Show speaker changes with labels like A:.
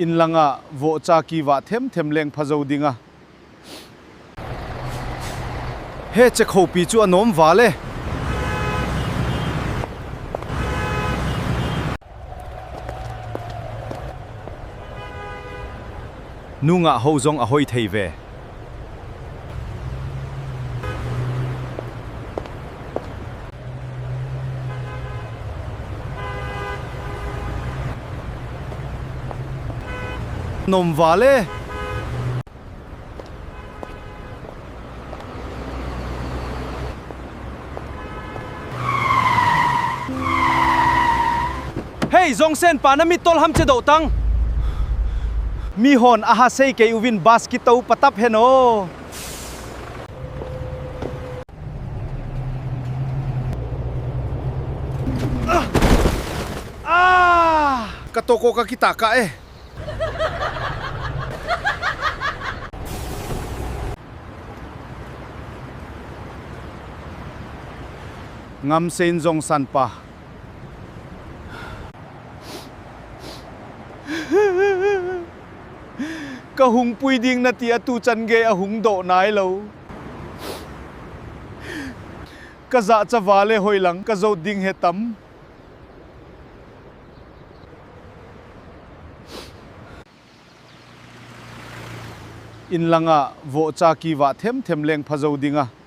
A: in langa vo cha ki wa them leng phazo dinga he che khopi chu anom wale nunga hozong ahoi theive nom wale hey zongsen panami tol ham che do tang mi hon aha sei ke uwin basket tau patap heno katoko ka kita ka ngam sen zong san pa ka hung pui ding na tia tu chan ge a hung do nai lo ka za cha wale hoilang ka zo ding he tam in langa vo cha ki wa them leng phazo dinga